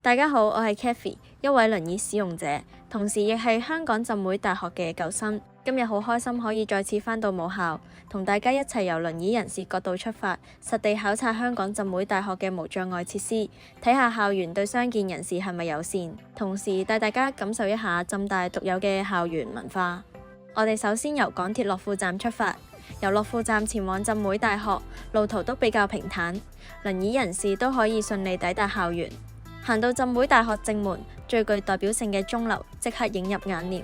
大家好，我係 Kathy， 一位輪椅使用者，同時亦係香港浸會大學嘅舊生。今日好開心可以再次返到母校，同大家一齊由輪椅人士角度出發，實地考察香港浸會大學嘅無障礙設施，睇下校園對傷健人士係咪友善，同時帶大家感受一下浸大獨有嘅校園文化。我哋首先由港鐵樂富站出發，由樂富站前往浸會大學，路途都比較平坦，輪椅人士都可以順利抵達校園。行到浸會大學正門，最具代表性嘅鐘樓即刻映入眼簾。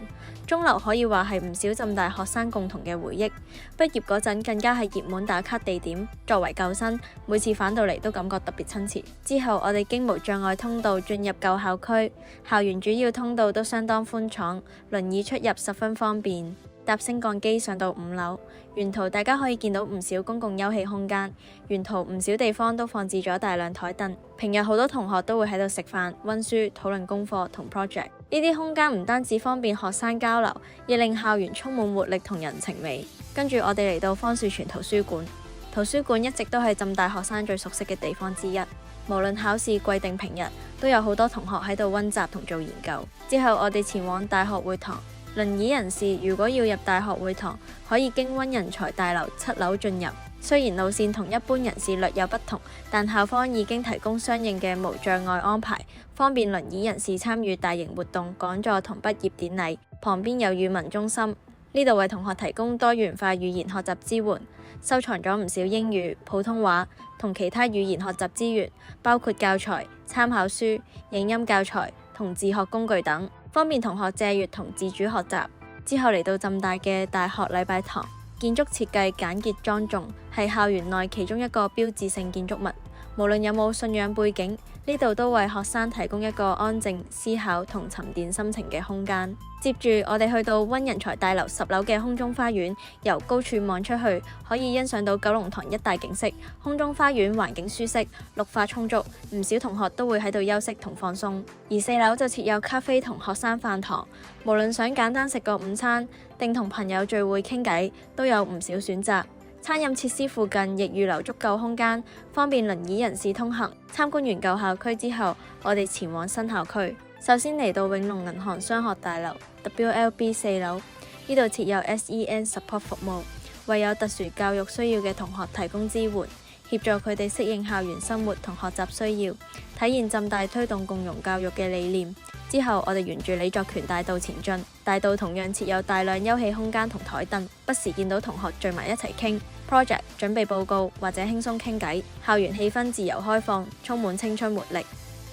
鐘樓可以話係唔少浸大學生共同嘅回憶，畢業嗰陣更加係熱門打卡地點。作為舊生，每次返到嚟都感覺特別親切。之後我哋經無障礙通道進入舊校區，校園主要通道都相當寬敞，輪椅出入十分方便。搭升降機上到5樓，沿途大家可以見到唔少公共休憩空間，沿途唔少地方都放置咗大量台凳。平日好多同學都會喺度食飯、溫書、討論功課同 project。呢啲空間唔單止方便學生交流，亦令校園充滿活力同人情味。跟住我哋嚟到方樹泉圖書館，圖書館一直都係浸大學生最熟悉嘅地方之一。無論考試季定平日，都有好多同學喺度溫習同做研究。之後我哋前往大學會堂。輪椅人士如果要入大學會堂，可以經溫人才大樓7樓進入。雖然路線同一般人士略有不同，但校方已經提供相應嘅無障礙安排，方便輪椅人士參與大型活動、講座同畢業典禮。旁邊有語文中心，呢度為同學提供多元化語言學習支援，收藏咗唔少英語、普通話同其他語言學習資源，包括教材、參考書、影音教材同自學工具等，方便同學借閱同自主學習。之後嚟到浸大嘅大學禮拜堂，建築設計簡潔莊重，係校園內其中一個標誌性建築物。無論有冇信仰背景，呢度都為學生提供一個安靜思考同沉澱心情嘅空間。接住我哋去到溫人才大樓10樓嘅空中花園，由高處望出去，可以欣賞到九龍塘一帶景色。空中花園環境舒適，綠化充足，唔少同學都會喺度休息同放鬆。而4樓就設有咖啡同學生飯堂，無論想簡單食個午餐，定同朋友聚會傾偈，都有唔少選擇。餐飲設施附近亦預留足夠空間，方便輪椅人士通行。參觀完舊校區之後，我哋前往新校區。首先嚟到永隆銀行商學大樓 WLB 4樓，呢度設有 SEN Support 服務，為有特殊教育需要嘅同學提供支援，協助佢哋適應校園生活同學習需要，體現浸大推動共融教育嘅理念。之後我哋沿住李作權大道前進，大道同樣設有大量休憩空間同台凳，不時見到同學聚埋一齊傾 project、準備報告或者輕鬆傾偈。校園氣氛自由開放，充滿青春活力。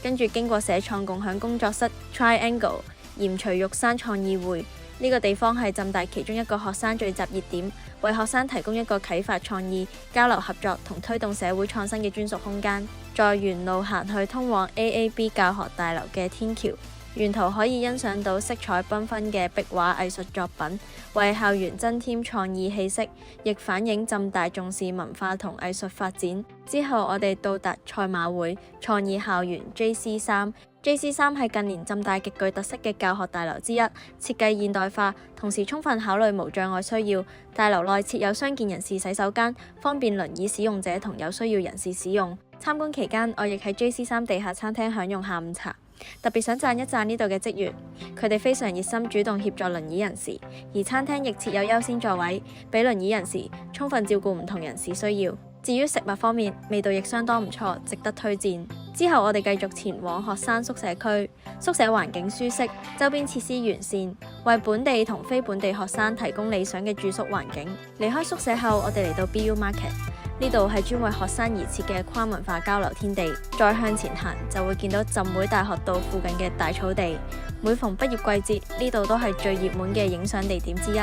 跟住經過社創共享工作室 Triangle、鹽除玉山創意會，呢個地方係浸大其中一個學生聚集熱點，為學生提供一個啟發創意、交流合作同推動社會創新嘅專屬空間。再沿路行去通往 AAB 教學大樓嘅天橋，沿途可以欣賞到色彩繽紛嘅壁畫藝術作品，為校園增添創意氣息，亦反映浸大重視文化同藝術發展。之後我哋到達賽馬會創意校園 JC3。JC3 係近年浸大極具特色嘅教學大樓之一，設計現代化，同時充分考慮無障礙需要。大樓內設有傷健人士洗手間，方便輪椅使用者同有需要人士使用。參觀期間，我亦喺 JC3 地下餐廳享用下午茶。特別想讚一讚呢度嘅職員，佢哋非常熱心主動協助輪椅人士，而餐廳亦設有優先座位，俾輪椅人士充分照顧唔同人士需要。至於食物方面，味道亦相當唔錯，值得推薦。之後我哋繼續前往學生宿舍區，宿舍環境舒適，周邊設施完善，為本地同非本地學生提供理想嘅住宿環境。離開宿舍後，我哋嚟到 BU Market， 呢度係專為學生而設嘅跨文化交流天地。再向前行就會見到浸會大學道附近嘅大草地。每逢畢業季節，呢度都係最熱門嘅影相地點之一。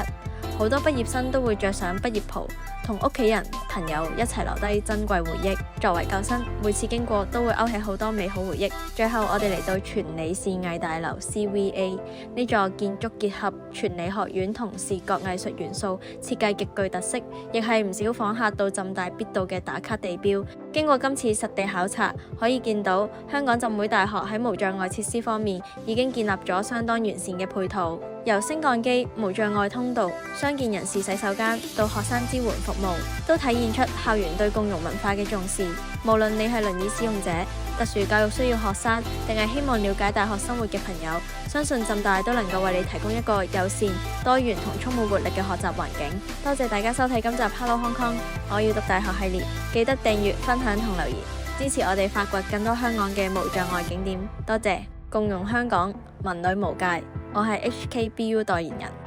好多畢業生都會着上畢業袍，同屋企人、朋友一齊留低珍貴回憶。作為舊生，每次經過都會勾起好多美好回憶。最後我哋嚟到傳理視藝大樓 CVA， 呢座建築結合傳理學院同視覺藝術元素，設計極具特色，亦係唔少訪客到浸大必到嘅打卡地標。經過今次實地考察，可以見到香港浸會大學喺無障礙設施方面已經建立咗相當完善嘅配套，由升降機、無障礙通道、傷健人士洗手間到學生支援服務，都體現出校園對共融文化嘅重視。無論你係輪椅使用者、特殊教育需要學生，定係希望了解大學生活嘅朋友，相信浸大都能夠為你提供一個友善、多元同充滿活力嘅學習環境。多謝大家收睇今集 Hello Hong Kong，我要讀大學系列，記得訂閱、分享同留言，支持我哋發掘更多香港嘅無障礙景點。多謝，共融香港，文旅無界。我係 HKBU 代言人。